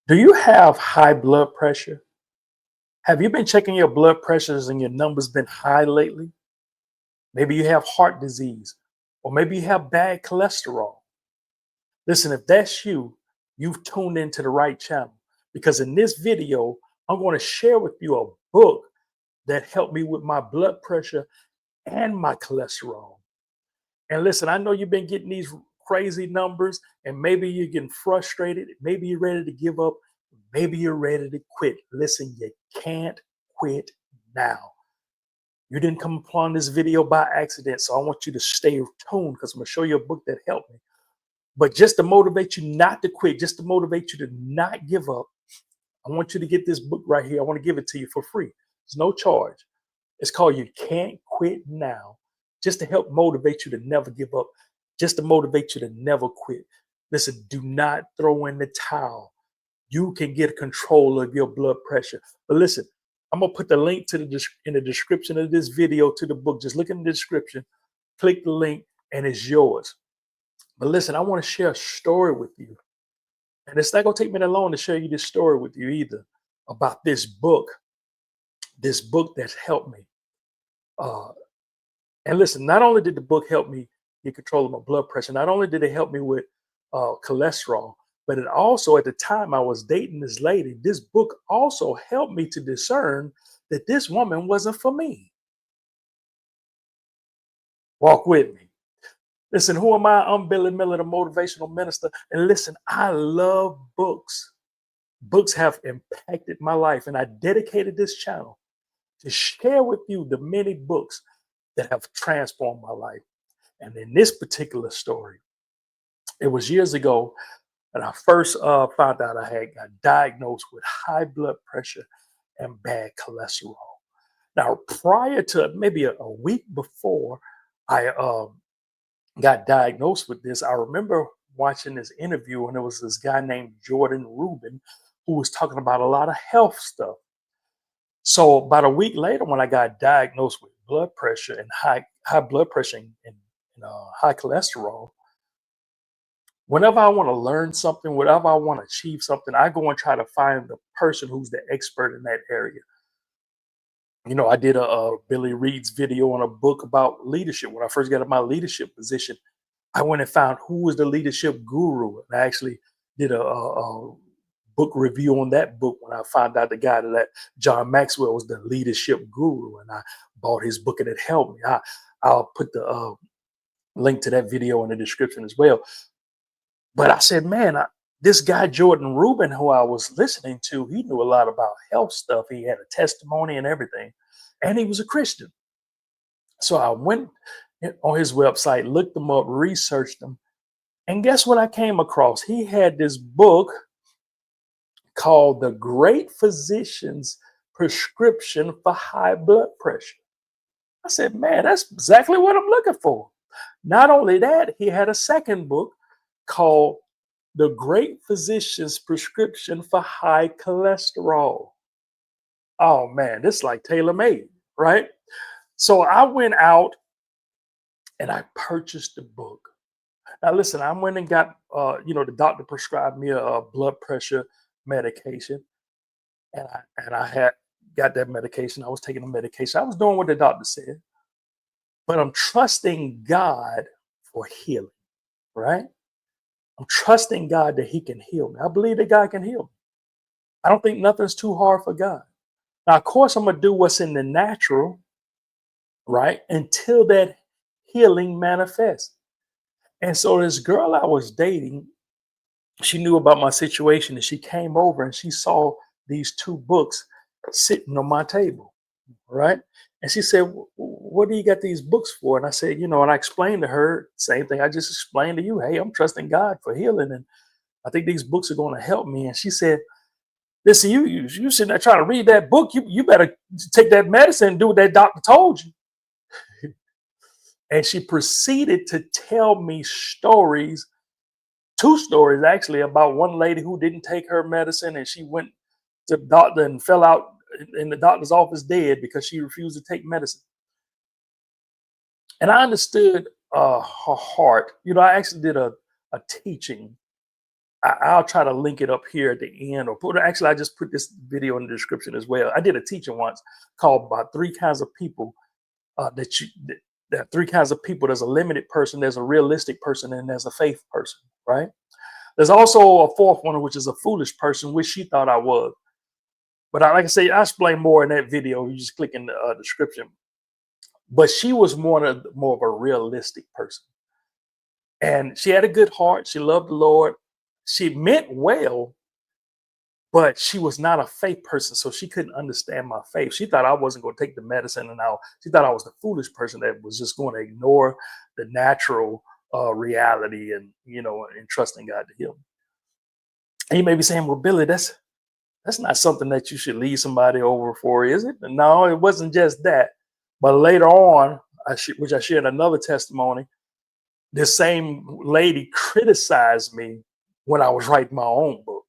Do you have high blood pressure? Have you been checking your blood pressures and your numbers been high lately? Maybe you have heart disease, or maybe you have bad cholesterol. Listen, if that's you, you've tuned into the right channel because in this video, I'm going to share with you a book that helped me with my blood pressure and my cholesterol. And listen, I know you've been getting these crazy numbers, and maybe you're getting frustrated. Maybe you're ready to give up. Maybe you're ready to quit. Listen, you can't quit now. You didn't come upon this video by accident, so I want you to stay tuned because I'm going to show you a book that helped me. But just to motivate you not to quit, just to motivate you to not give up, I want you to get this book right here. I want to give it to you for free. There's no charge. It's called You Can't Quit Now, just to help motivate you to never give up, just to motivate you to never quit. Listen, do not throw in the towel. You can get control of your blood pressure. But listen, I'm gonna put the link to in the description of this video to the book. Just look in the description, click the link, and it's yours. But listen, I want to share a story with you. And it's not going to take me that long to share you this story with you either about this book that's helped me. Uh, and listen, not only did the book help me get control of my blood pressure, not only did it help me with cholesterol, but it also, at the time I was dating this lady, this book also helped me to discern that this woman wasn't for me. Walk with me. Listen, who am I? I'm Billy Miller, the motivational minister. And listen, I love books. Books have impacted my life, and I dedicated this channel to share with you the many books that have transformed my life. And in this particular story, it was years ago that I first found out I had got diagnosed with high blood pressure and bad cholesterol. Now, prior to maybe a week before I got diagnosed with this, I remember watching this interview, and there was this guy named Rubin who was talking about a lot of health stuff. So about a week later, when I got diagnosed with blood pressure and high blood pressure and high cholesterol, whenever I want to learn something, whenever I want to achieve something, I go and try to find the person who's the expert in that area. You know, I did a Billie Reed's video on a book about leadership. When I first got in my leadership position, I went and found who was the leadership guru. And I actually did a book review on that book when I found out the guy that John Maxwell was the leadership guru. And I bought his book and it helped me. I'll put the link to that video in the description as well. But I said, man, this guy, Rubin, who I was listening to, he knew a lot about health stuff. He had a testimony and everything. And he was a Christian. So I went on his website, looked him up, researched him. And guess what I came across? He had this book called The Great Physician's Prescription for High Blood Pressure. I said, man, that's exactly what I'm looking for. Not only that, he had a second book called The Great Physician's Prescription for High Cholesterol. Oh man, this is like tailor-made, right? So I went out and I purchased the book. Now listen, I went and got the doctor prescribed me a blood pressure medication, and I had got that medication. I was taking the medication. I was doing what the doctor said, but I'm trusting God for healing, right? I'm trusting God that He can heal me. I believe that God can heal me. I don't think nothing's too hard for God. Now, of course, I'm gonna do what's in the natural, right? Until that healing manifests. And so this girl I was dating, she knew about my situation and she came over and she saw these two books sitting on my table, right? And she said, What do you got these books for? And I said, and I explained to her, same thing I just explained to you. Hey, I'm trusting God for healing. And I think these books are going to help me. And she said, Listen, you sitting there trying to read that book. You better take that medicine and do what that doctor told you. And she proceeded to tell me stories, two stories actually, about one lady who didn't take her medicine and she went to the doctor and fell out in the doctor's office dead because she refused to take medicine. And I understood her heart. I actually did a teaching I'll try to link it up here at the end, or put, actually, I just put this video in the description as well. I did a teaching once called about three kinds of people there are three kinds of people. There's a limited person, there's a realistic person, and there's a faith person, right? There's also a fourth one, which is a foolish person, which she thought I was. But like I say, I explain more in that video. You just click in the description. But she was more of a realistic person. And she had a good heart. She loved the Lord. She meant well, but she was not a faith person, so she couldn't understand my faith. She thought I wasn't going to take the medicine, and she thought I was the foolish person that was just going to ignore the natural reality and and trusting God to heal me. And you may be saying, "Well, Billy, that's not something that you should leave somebody over for, is it?" No, it wasn't just that. But later on, which I shared another testimony, this same lady criticized me when I was writing my own book.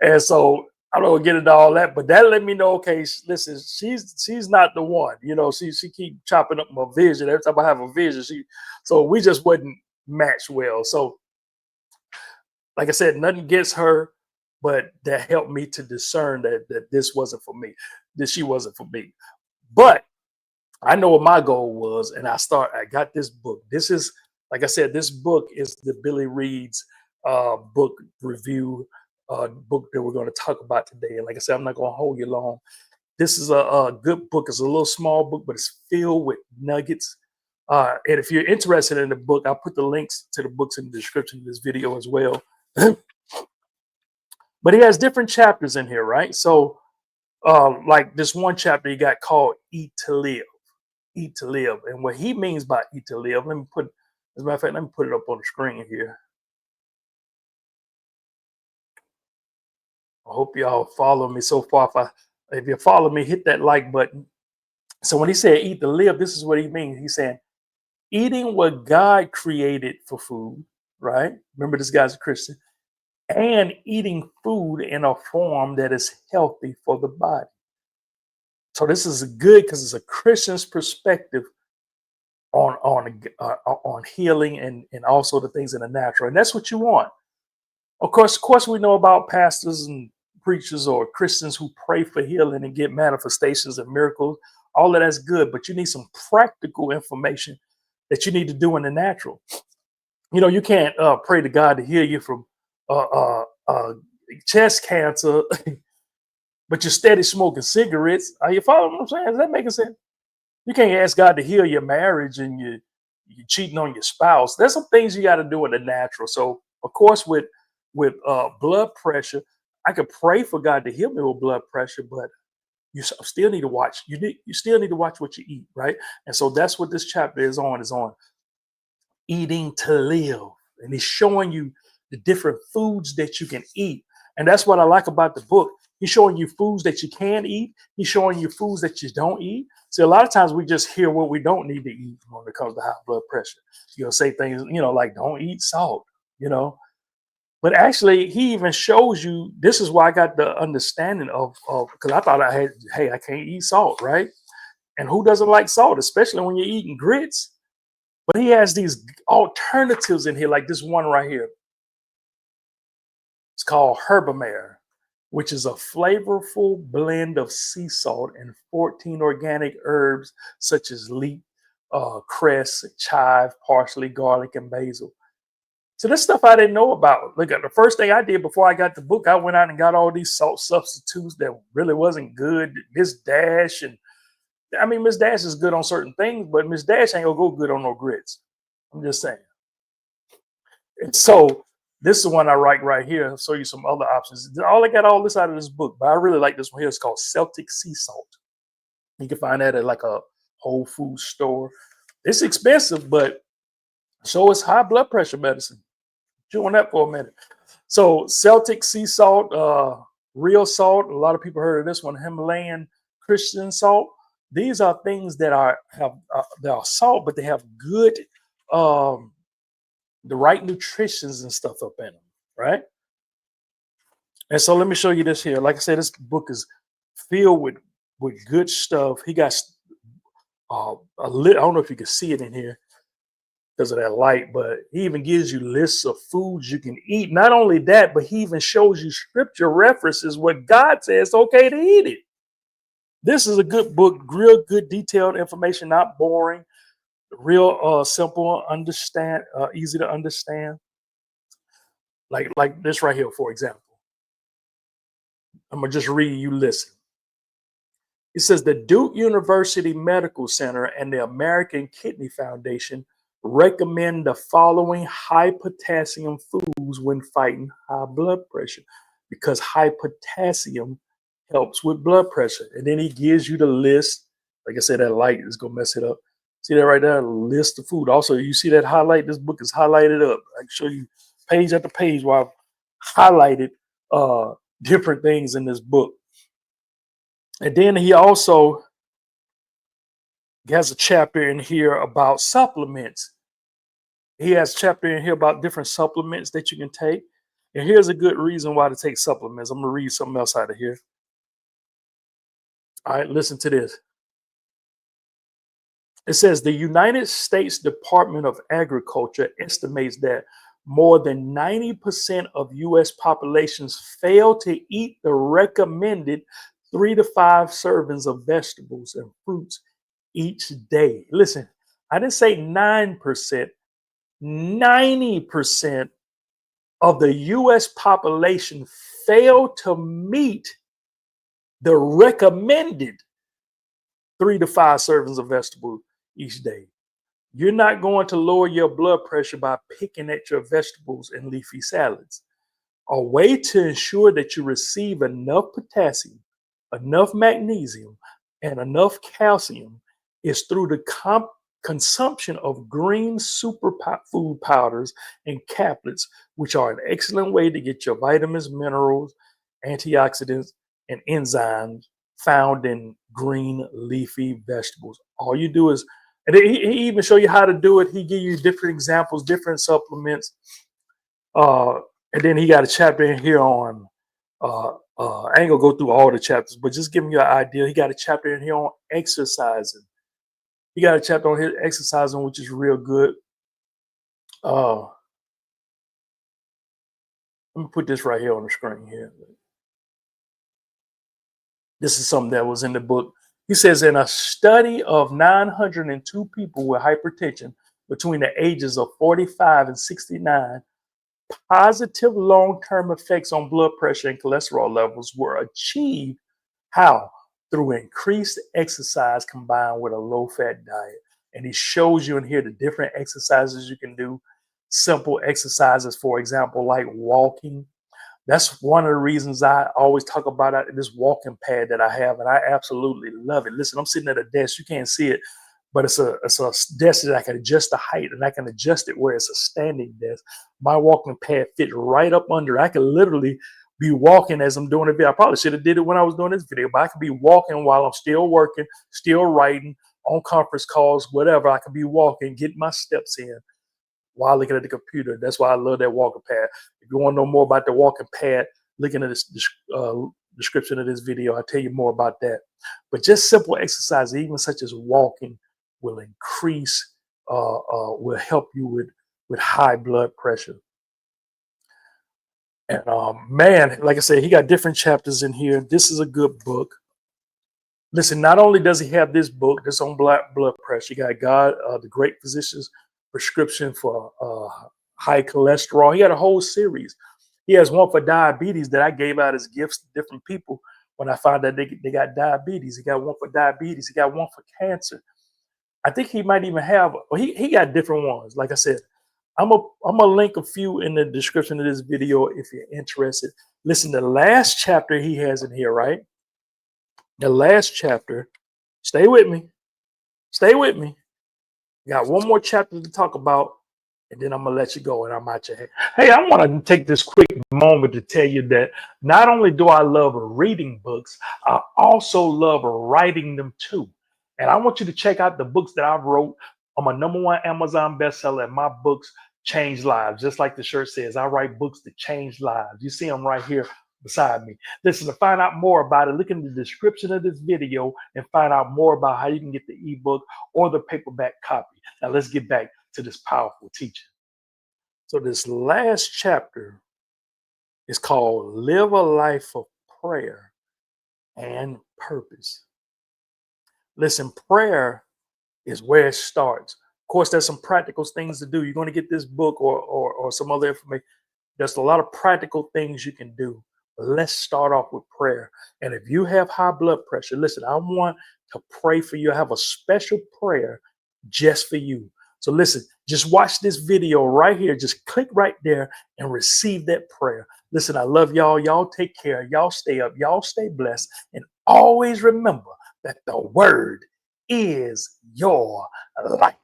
And so I'm not gonna get into all that, but that let me know, okay, listen, she's not the one. She keep chopping up my vision. Every time I have a vision, so we just wouldn't match well. So like I said, nothing against her, but that helped me to discern that this wasn't for me, that she wasn't for me. But I know what my goal was, and I got this book. This is, like I said, this book is the Billie Reed's book review book that we're going to talk about today. And like I said, I'm not going to hold you long. This is a good book. It's a little small book, but it's filled with nuggets. And if you're interested in the book, I'll put the links to the books in the description of this video as well. But he has different chapters in here, right? So like this one chapter he got called Eat to Live. Eat to live. And what he means by eat to live, as a matter of fact, let me put it up on the screen here. I hope y'all follow me so far. If you follow me, hit that like button. So when he said eat to live, this is what he means. He's saying eating what God created for food, right? Remember, this guy's a Christian. And eating food in a form that is healthy for the body. So this is good because it's a Christian's perspective on healing and also the things in the natural, and that's what you want. Of course, we know about pastors and preachers or Christians who pray for healing and get manifestations and miracles. All of that's good, but you need some practical information that you need to do in the natural. You can't pray to God to heal you from chest cancer, but you're steady smoking cigarettes. Are you following what I'm saying? Is that making sense? You can't ask God to heal your marriage and you're cheating on your spouse. There's some things you got to do in the natural. So, of course, with blood pressure, I could pray for God to heal me with blood pressure, but you still need to watch. You still need to watch what you eat, right? And so that's what this chapter is on eating to live, and he's showing you the different foods that you can eat. And that's what I like about the book. He's showing you foods that you can eat. He's showing you foods that you don't eat. See, a lot of times we just hear what we don't need to eat when it comes to high blood pressure. Say things, like don't eat salt, But actually, he even shows you, this is why I got the understanding of because I thought I can't eat salt, right? And who doesn't like salt, especially when you're eating grits? But he has these alternatives in here, like this one right here. It's called Herbamare, which is a flavorful blend of sea salt and 14 organic herbs such as leek, cress, chive, parsley, garlic, and basil. So this stuff I didn't know about. Look, at the first thing I did before I got the book, I went out and got all these salt substitutes that really wasn't good. Miss Dash, and I mean, Miss Dash is good on certain things, but Miss Dash ain't gonna go good on no grits. I'm just saying. And so this is the one I write right here. I'll show you some other options. I got all this out of this book, but I really like this one here. It's called Celtic Sea Salt. You can find that at like a Whole Foods store. It's expensive, but so is high blood pressure medicine. Chew on that for a minute. So Celtic Sea Salt, real salt. A lot of people heard of this one, Himalayan Christian salt. These are things that are salt, but they have good the right nutritions and stuff up in them, right? And so let me show you this here. Like I said, this book is filled with good stuff. He got I don't know if you can see it in here. because of that light, but he even gives you lists of foods you can eat. Not only that, but he even shows you scripture references where God says it's okay to eat it. This is a good book, real good detailed information, not boring, real simple, understand, easy to understand. Like this right here, for example. I'm gonna just read, you listen. It says the Duke University Medical Center and the American Kidney Foundation recommend the following high potassium foods when fighting high blood pressure, because high potassium helps with blood pressure. And then he gives you the list. Like I said, that light is gonna mess it up. See that right there? List of food. Also, you see that highlight? This book is highlighted up. I can show you page after page where I've highlighted different things in this book. And then he also has a chapter in here about supplements. He has a chapter in here about different supplements that you can take. And here's a good reason why to take supplements. I'm going to read something else out of here. All right, listen to this. It says the United States Department of Agriculture estimates that more than 90% of U.S. populations fail to eat the recommended 3 to 5 servings of vegetables and fruits each day. Listen, I didn't say 9%, 90% of the US population fail to meet the recommended 3 to 5 servings of vegetables each day. You're not going to lower your blood pressure by picking at your vegetables and leafy salads. A way to ensure that you receive enough potassium, enough magnesium, and enough calcium is through the consumption of green superfood powders and caplets, which are an excellent way to get your vitamins, minerals, antioxidants, and enzymes found in green leafy vegetables. All you do is, and he even show you how to do it. He give you different examples, different supplements. And then he got a chapter in here on, I ain't gonna go through all the chapters, but just giving you an idea. He got a chapter in here on exercising. He got a chapter on his exercising, which is real good. Let me put this right here on the screen here. This is something that was in the book. He says in a study of 902 people with hypertension between the ages of 45 and 69, positive long-term effects on blood pressure and cholesterol levels were achieved. How? Through increased exercise combined with a low-fat diet. And he shows you in here the different exercises you can do. Simple exercises, for example, like walking. That's one of the reasons I always talk about this walking pad that I have, and I absolutely love it. Listen, I'm sitting at a desk. You can't see it, but it's a desk that I can adjust the height, and I can adjust it where it's a standing desk. My walking pad fits right up under. I can literally be walking as I'm doing a video. I probably should have did it when I was doing this video, but I could be walking while I'm still working, still writing, on conference calls, whatever. I could be walking, getting my steps in while looking at the computer. That's why I love that walking pad. If you want to know more about the walking pad, looking at this description of this video, I'll tell you more about that. But just simple exercise, even such as walking, will increase, will help you with high blood pressure. And man, like I said, he got different chapters in here. This is a good book. Listen, not only does he have this book that's on blood pressure, you got God, the Great Physician's Prescription for High Cholesterol. He got a whole series. He has one for diabetes that I gave out as gifts to different people when I found out they got diabetes. He got one for diabetes. He got one for cancer. I think he might even have, well, he got different ones. Like I said, I'm gonna link a few in the description of this video if you're interested. Listen, the last chapter he has in here, right? The last chapter, stay with me. Stay with me. Got one more chapter to talk about, and then I'm gonna let you go, and I'm out your head. Hey, I want to take this quick moment to tell you that not only do I love reading books, I also love writing them too. And I want you to check out the books that I've wrote. I'm a #1 Amazon bestseller, and my books change lives. Just like the shirt says, I write books that change lives. You see them right here beside me. Listen, to find out more about it, look in the description of this video and find out more about how you can get the ebook or the paperback copy. Now let's get back to this powerful teaching. So this last chapter is called Live a Life of Prayer and Purpose. Listen, prayer is where it starts. Of course, there's some practical things to do. You're going to get this book or some other information. There's a lot of practical things you can do. But let's start off with prayer. And if you have high blood pressure, listen, I want to pray for you. I have a special prayer just for you. So listen, just watch this video right here. Just click right there and receive that prayer. Listen, I love y'all. Y'all take care. Y'all stay up. Y'all stay blessed. And always remember that the word is your life.